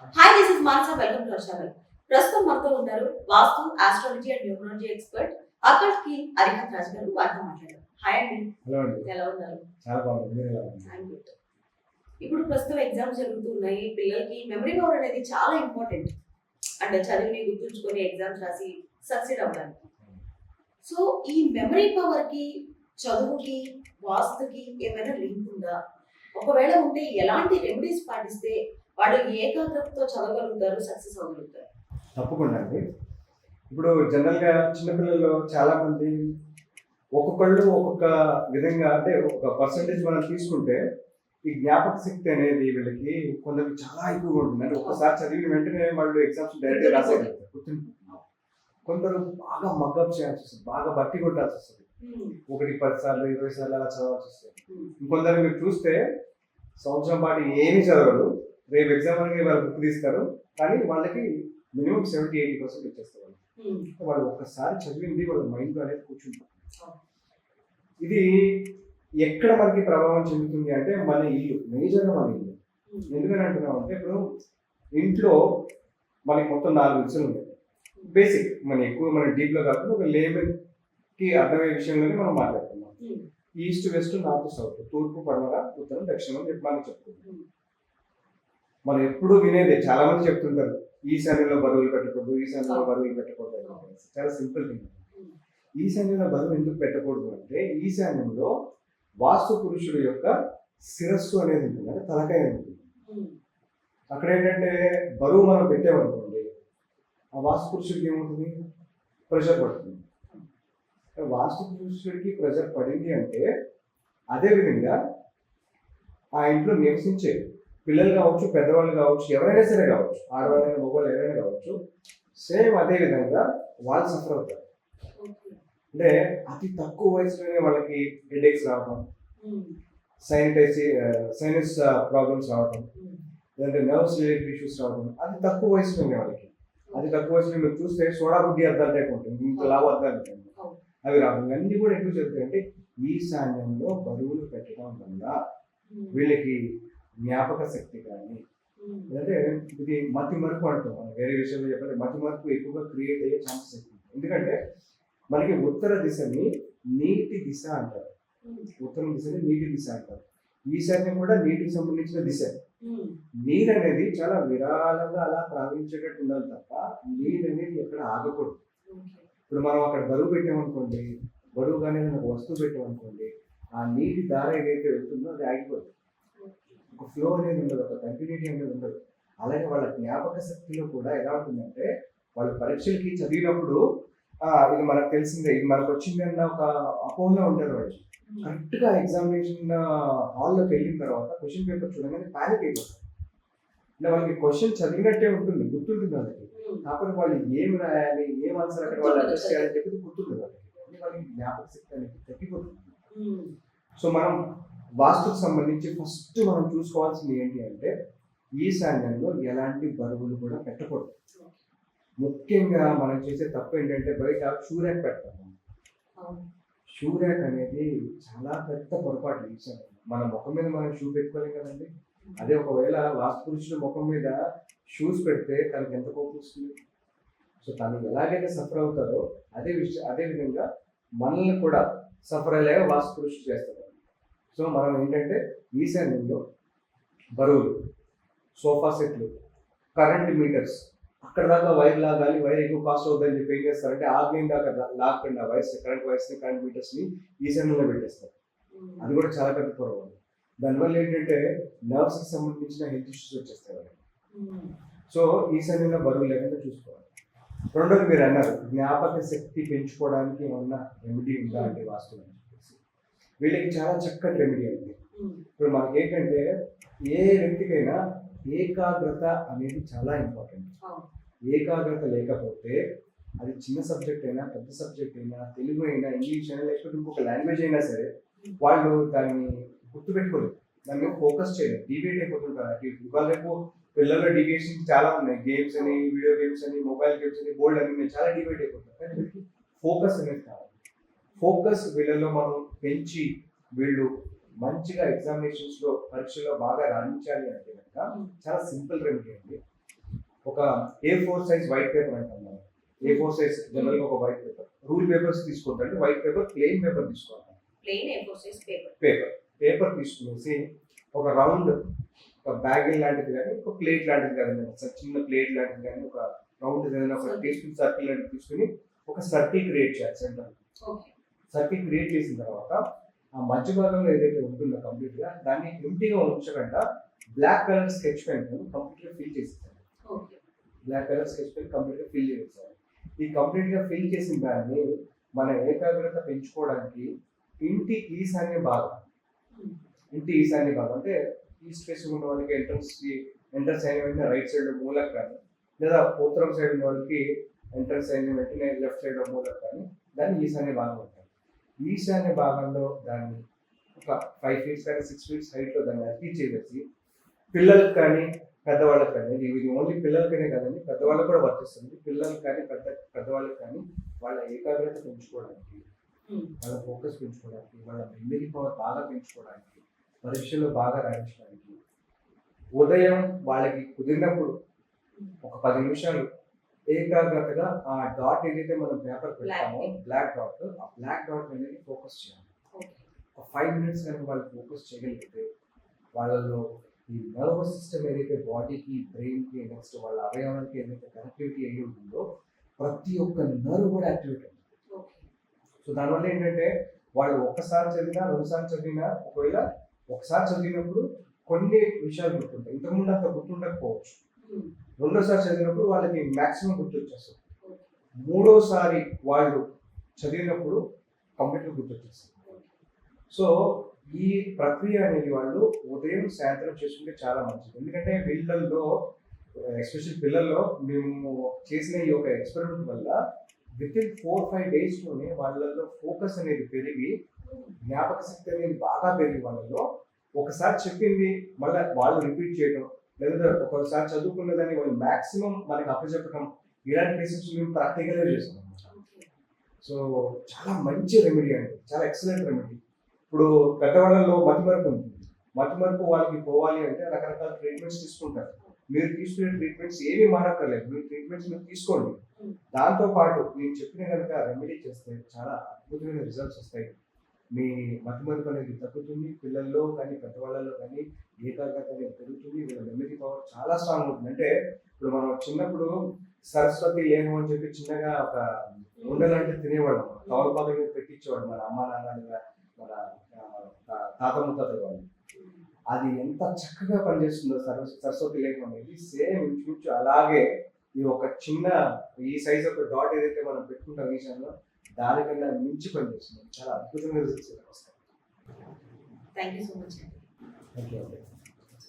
Hi, this is Mansa. Welcome to our channel. ప్రస్తుతం మనతో ఉన్నారు వాస్తు, ఆస్ట్రాలజీ అండ్ న్యూమరాలజీ ఎక్స్పర్ట్ అక్కడికి అరిహంత్ రాజ్ గారు. వారితో మాట్లాడారు. హాయ్ అండి. హలో అండి. ఎలా ఉన్నారు? చాలా బాగుంది. మీరు ఎలా ఉన్నారు? I'm good. ఇప్పుడు ప్రస్తుతం ఎగ్జామ్స్ జరుగుతున్నాయి. పిల్లలకి మెమరీ పవర్ అనేది చాలా ఇంపార్టెంట్. అంటే చదివి గుర్తుంచుకొని ఎగ్జామ్స్ రాసి సక్సెడ్ అవ్వడానికి. సో ఈ మెమరీ పవర్ కి, చదువుకి, వాస్తుకి ఏమైనా లింక్ ఉందా? ఒకవేళ ఉంటే ఎలాంటి రెమెడీస్ పాటిస్తే వాళ్ళు ఏకాగ్రతతో చదవగలుగుతారు, సక్సెస్ అవ్వగలుగుతారు? తప్పకుండా అండి. ఇప్పుడు జనరల్గా చిన్నపిల్లల్లో చాలా మంది ఒక్కొక్కళ్ళు ఒక్కొక్క విధంగా, అంటే ఒక పర్సంటేజ్ మనం తీసుకుంటే ఈ జ్ఞాపక శక్తి అనేది వీళ్ళకి కొందరికి చాలా ఎక్కువగా ఉంటుంది. అంటే ఒక్కసారి చదివిన వెంటనే వాళ్ళు ఎగ్జామ్స్ డైరెక్ట్గా రాసేయగలుగుతారు, గుర్తుంటున్నారు. కొందరు బాగా మగ్గప్ చేయాల్సి వస్తుంది, బాగా బట్టి కొట్టాల్సి వస్తుంది. 1-10 సార్లు 20 సార్లు అలా చదవాల్సి వస్తుంది. ఇంకొందరు మీరు చూస్తే సంవత్సరం పాటు ఏమీ చదవరు, రేపు ఎగ్జామ్ అనేది వాళ్ళు బుక్ తీస్తారు, కానీ వాళ్ళకి మినిమం 70-80% వచ్చేస్తారు. వాళ్ళు ఒక్కసారి చదివింది వాళ్ళ మైండ్లో అనేది కూర్చుంటారు. ఇది ఎక్కడ మనకి ప్రభావం చెందుతుంది అంటే మన ఇల్లు, మేజర్గా మన ఇల్లు. ఎందుకని అంటున్నాం అంటే, ఇప్పుడు ఇంట్లో మనకి మొత్తం 4 దిశలు ఉంటాయి. బేసిక్ మన ఎక్కువ మన డీప్లో కాకుండా ఒక లేబర్కి అర్థమయ్యే విషయంలోనే మనం మాట్లాడుతున్నాం. ఈస్ట్, వెస్ట్, నార్త్, సౌత్, తూర్పు, పడమర, ఉత్తరం, దక్షిణం అని మనం చెప్పుకుంటాం. మనం ఎప్పుడు వినేది, చాలా మంది చెప్తుంటారు ఈశాన్యంలో బరువులు పెట్టకూడదు, ఈశాన్యంలో బరువులు పెట్టకూడదు. చాలా సింపుల్ థింగ్. ఈశాన్యంలో బరువు ఎందుకు పెట్టకూడదు అంటే, ఈశాన్యంలో వాస్తు పురుషుడు యొక్క శిరస్సు అనేది ఉంటుంది, అంటే తలకాయ ఉంటుంది. అక్కడ ఏంటంటే బరువు మనం పెట్టామనుకోండి, ఆ వాస్తు పురుషుడికి ఏముంటుంది, ప్రెషర్ పడుతుంది. వాస్తు పురుషుడికి ప్రెషర్ పడింది అంటే, అదేవిధంగా ఆ ఇంట్లో నివసించే పిల్లలు కావచ్చు, పెద్దవాళ్ళు కావచ్చు, ఎవరైనా సరే కావచ్చు, ఆడవాళ్ళైనా మగవాళ్ళు ఎవరైనా కావచ్చు, సేమ్ అదే విధంగా వాళ్ళు సఫర్ అవుతారు. అంటే అతి తక్కువ వయసులోనే వాళ్ళకి హెడేక్స్ రావడం, సైనస్ ప్రాబ్లమ్స్ రావడం, లేదంటే నర్వ్స్ రిలేటెడ్ ఇష్యూస్ రావడం అతి తక్కువ వయసులోనే వాళ్ళకి. అతి తక్కువ వయసులో మీరు చూస్తే సోడా బుడ్డి అద్దాలు టైప్ ఉంటుంది, ఇంత లావు అద్దాలు అవి రావడం. ఇవన్నీ కూడా ఎందుకు జరుగుతాయంటే, ఈశాన్యంలో బరువులు పెట్టడం వల్ల వీళ్ళకి జ్ఞాపక శక్తి కానీ, అంటే ఇది మతి మరుపు అంటాం. మనం వేరే విషయంలో చెప్పాలి, మతి మరుపు ఎక్కువగా క్రియేట్ అయ్యే ఛాన్సెస్ ఎక్కువ. ఎందుకంటే మనకి ఉత్తర దిశని నీటి దిశ అంటారు, ఉత్తరం దిశని నీటి దిశ అంటారు. ఈశాన్యం కూడా నీటికి సంబంధించిన దిశ. నీరు అనేది చాలా విరాళంగా అలా ప్రవహించేటట్టు ఉండాలి తప్ప నీరు అనేది ఎక్కడ ఆగకూడదు. ఇప్పుడు మనం అక్కడ బరువు పెట్టామనుకోండి, బరువు కానీ ఒక వస్తువు పెట్టామనుకోండి, ఆ నీటి దార ఏదైతే వెళ్తుందో అది ఆగిపోతుంది. ఒక ఫ్లో అనేది ఉండదు, ఒక కంటిన్యూటీ అనేది ఉండదు. అలాగే వాళ్ళ జ్ఞాపక శక్తిలో కూడా ఎలా ఉంటుందంటే, వాళ్ళు పరీక్షలకి చదివినప్పుడు ఇది మనకు తెలిసిందే, ఇది మనకు వచ్చింది అన్న ఒక అపోహలో ఉంటారు వాళ్ళు. కరెక్ట్గా ఎగ్జామినేషన్ హాల్లోకి వెళ్ళిన తర్వాత క్వశ్చన్ పేపర్ చూడగానే ప్యానిక్ అయిపోతారు. అంటే వాళ్ళకి క్వశ్చన్ చదివినట్టే ఉంటుంది, గుర్తుంటుంది వాళ్ళకి. కాకపోతే వాళ్ళు ఏం రాయాలి, ఏం ఆన్సర్ అక్కడ వాళ్ళు అడ్జస్ట్ చేయాలని చెప్పి గుర్తుంటుంది వాళ్ళకి. వాళ్ళకి జ్ఞాపక శక్తి అనేది తగ్గిపోతుంది. సో మనం వాస్తుకు సంబంధించి ఫస్ట్ మనం చూసుకోవాల్సింది ఏంటి అంటే, ఈశాన్యంలో ఎలాంటి బరువులు కూడా పెట్టకూడదు. ముఖ్యంగా మనం చేసే తప్పు ఏంటంటే, బయట షూ ర్యాక్ పెడతాము. షూ ర్యాక్ అనేది చాలా పెద్ద పొరపాటు. ఈశాన్యం మన ముఖం మీద మనం షూ పెట్టుకోలేం కదండి. అదే ఒకవేళ వాస్తు పురుషుడు ముఖం మీద షూస్ పెడితే తనకి ఎంత కోపం వస్తుంది. సో తను ఎలాగైతే సఫర్ అవుతారో అదే విధంగా మనల్ని కూడా సఫర్ అయ్యేలాగా వాస్తు పురుషుడు చేస్తారు. సో మనం ఏంటంటే ఈశాన్యంలో బరువులు, సోఫా సెట్లు, కరెంట్ మీటర్స్, అక్కడ దాకా వైర్ లాగాలి, వైర్ ఎక్కువ కాస్ట్ అవుతుందని చెప్పి ఏం చేస్తారంటే ఆగ్నేయం దాకా లాక్కుండా వైర్స్, కరెంట్ వైర్స్ని, కరెంట్ మీటర్స్ని ఈశాన్యంలో పెట్టేస్తారు. అది కూడా చాలా పెద్ద పొరపాటు. దానివల్ల ఏంటంటే నర్వ్స్కి సంబంధించిన హెల్త్ ఇష్యూస్ వచ్చేస్తాయి. సో ఈశాన్యంలో బరువు లేకుండా చూసుకోవాలి. రెండోది, మీరు అన్నారు జ్ఞాపక శక్తి పెంచుకోవడానికి ఏమన్నా రెమెడీ ఉందా అంటే వాస్తవం అని చెప్పేసి, వీళ్ళకి చాలా చక్కటి రెమెడీ ఉంది. ఇప్పుడు మనకి ఏంటంటే ఏ వ్యక్తికైనా ఏకాగ్రత అనేది చాలా ఇంపార్టెంట్. ఏకాగ్రత లేకపోతే అది చిన్న సబ్జెక్ట్ అయినా, పెద్ద సబ్జెక్ట్ అయినా, తెలుగు అయినా, ఇంగ్లీష్ అయినా, లేకపోతే ఇంకొక లాంగ్వేజ్ అయినా సరే, వాళ్ళు దాన్ని గుర్తుపెట్టుకోలేదు, దాని మీద ఫోకస్ చేయలేదు, డివియేట్ అయిపోతుంటారు. ఇవాళ రేపు పిల్లల్లో డివియేషన్ చాలా ఉన్నాయి. గేమ్స్ అని, వీడియో గేమ్స్ అని, మొబైల్ గేమ్స్ అని, బోల్డ్ అని చాలా డివైడ్ అయిపోతారు. కానీ వీళ్ళకి ఫోకస్ అనేది కావాలి. ఫోకస్ వీళ్ళలో మనం పెంచి వీళ్ళు మంచిగా ఎగ్జామినేషన్స్లో, పరీక్షలో బాగా రాణించాలి అంటే కనుక చాలా సింపుల్ రెమెడీ అండి. ఒక A4 సైజ్ వైట్ పేపర్ అంటాం మనం. A4 సైజ్ జనరల్గా ఒక వైట్ పేపర్. రూల్ పేపర్స్ తీసుకోవద్దు, అంటే వైట్ పేపర్, ప్లెయిన్ పేపర్ తీసుకోవాలి. ప్లెయిన్ A4 సైజ్ పేపర్ తీసుకునేసి ఒక రౌండ్, ఒక బ్యాగ్ లాంటిది కానీ, ఒక ప్లేట్ లాంటిది కానీ, చిన్న ప్లేట్ లాంటిది కానీ, ఒక రౌండ్ ఏదైనా ఒక తీసుకుని సర్కిల్ లాంటిది తీసుకుని ఒక సర్కిల్ క్రియేట్ చేయాలి సెంటర్. సర్కిల్ క్రియేట్ చేసిన తర్వాత ఆ మధ్య భాగంలో ఏదైతే ఉంటుందో కంప్లీట్ గా దాన్ని ఎంటీగా ఉంచకుండా black colour sketch pen complete గా ఫిల్ చేసేసాను. Black colour sketch pen complete గా ఫిల్ చేసేసాను. ఈ కంప్లీట్ గా ఫిల్ చేసిన దాన్ని మన ఏకాగ్రత పెంచుకోవడానికి ఇంటి ఈశాన్య భాగం అంటే ఈస్ట్ ఫేస్ ఉన్న వాళ్ళకి ఎంట్రన్స్ అయిన వెంటనే రైట్ సైడ్ మూలకు కానీ, లేదా ఉత్తరం సైడ్ ఉన్న వాళ్ళకి ఎంట్రన్స్ అయిన వెంటనే లెఫ్ట్ సైడ్ మూలకు కానీ దాన్ని ఈశాన్య భాగం అంటారు. ఈశాన్య భాగంలో దాన్ని ఒక 5 feet కానీ 6 feet హైట్లో దాన్ని అర్పీ చేసేసి పిల్లలకు కానీ పెద్దవాళ్ళకి కానీ, ఇది ఓన్లీ పిల్లలకనే కదండి, పెద్దవాళ్ళకి కూడా వర్తిస్తుంది. పిల్లలకు కానీ పెద్దవాళ్ళకి కానీ వాళ్ళ ఏకాగ్రత పెంచుకోవడానికి, వాళ్ళ ఫోకస్ పెంచుకోవడానికి, వాళ్ళ మెమరీ పవర్ బాగా పెంచుకోవడానికి, పరీక్షలో బాగా రాయించడానికి ఉదయం వాళ్ళకి కుదిరినప్పుడు ఒక 10 నిమిషాలు ఏకాగ్రతగా ఆ డాట్ ఏదైతే మనం పేపర్ పెడతామో బ్లాక్ డాట్, ఆ బ్లాక్ డాట్ అనేది ఫోకస్ చేయాలి. ఒక 5 minutes కనుక వాళ్ళు ఫోకస్ చేయగలిగితే వాళ్ళలో ఈ నర్వస్ సిస్టమ్ ఏదైతే బాడీకి, బ్రెయిన్కి, నెక్స్ట్ వాళ్ళ అవయవానికి ఏదైతే కనెక్టివిటీ అయ్యి ఉంటుందో ప్రతి ఒక్క నర్వ్ కూడా యాక్టివేట్ అవుతుంది. సో దానివల్ల ఏంటంటే వాళ్ళు ఒక్కసారి చదివినా, 2 సార్లు చదివినా, ఒకవేళ ఒకసారి చదివినప్పుడు కొన్ని విషయాలు గుర్తుంటాయి, ఇంతకుముందు అంత గుర్తుండకపోవచ్చు. రెండోసారి చదివినప్పుడు వాళ్ళకి మ్యాక్సిమం గుర్తొచ్చేస్తుంది. మూడోసారి వాళ్ళు చదివినప్పుడు కంప్లీట్గా గుర్తొచ్చేస్తుంది. సో ఈ ప్రక్రియ అనేది వాళ్ళు ఉదయం సాయంత్రం చేసుకుంటే చాలా మంచిది. ఎందుకంటే వీళ్ళల్లో, ఎస్పెషల్ పిల్లల్లో మేము చేసిన ఈ యొక్క ఎక్స్పెరిమెంట్ వల్ల వితిన్ 4-5 daysలోనే వాళ్ళల్లో ఫోకస్ అనేది పెరిగి, జ్ఞాపక శక్తి అనేది బాగా పెరిగి, వాళ్ళలో ఒకసారి చెప్పింది మళ్ళీ వాళ్ళు రిపీట్ చేయడం, లేదా ఒకసారి చదువుకున్నదాన్ని వాళ్ళు మ్యాక్సిమం మనకి అప్పచెప్పడం, ఇలాంటి కేసెస్ మేము ప్రాక్టికల్గా చేస్తాం అనమాట. సో చాలా మంచి రెమెడీ అండి, చాలా ఎక్సలెంట్ రెమెడీ. ఇప్పుడు పెద్దవాళ్ళలో మతిమరుపు ఉంటుంది. మతిమరుపు వాళ్ళకి పోవాలి అంటే రకరకాల ట్రీట్మెంట్స్ తీసుకుంటారు. మీరు తీసుకునే ట్రీట్మెంట్స్ ఏమీ మారక్కర్లేదు, మీరు ట్రీట్మెంట్స్ మీరు తీసుకోండి. దాంతోపాటు నేను చెప్పిన కనుక రెమెడీ చేస్తే చాలా అద్భుతమైన రిజల్ట్స్ వస్తాయి. మీ మతిమరుపు అనేది తగ్గుతుంది, పిల్లల్లో కానీ పెద్దవాళ్ళలో కానీ ఏకాగ్రత అనేది పెరుగుతుంది, వీళ్ళ మెమరీ పవర్ చాలా స్ట్రాంగ్ ఉంటుంది. అంటే ఇప్పుడు మనం చిన్నప్పుడు సరస్వతి లేను అని చెప్పి చిన్నగా ఒక ఉండలాంటివి తినేవాళ్ళం, తవలపాక మీద పెట్టించేవాడు మన అమ్మ నాన్న, మన తాత ముత్తాతలు వాళ్ళు. అది ఎంత చక్కగా పనిచేస్తుందో సరస్వతి లేఖం అనేది, సేమ్ ఇంచుమించు అలాగే ఈ ఒక చిన్న ఈ సైజ్ ఒక డాట్ ఏదైతే మనం పెట్టుకుంటాం విషయంలో దానికన్నా మించి పనిచేస్తుంది. చాలా అద్భుతమైన రిజల్ట్స్ వస్తాయి. Thank you so much. Thank you.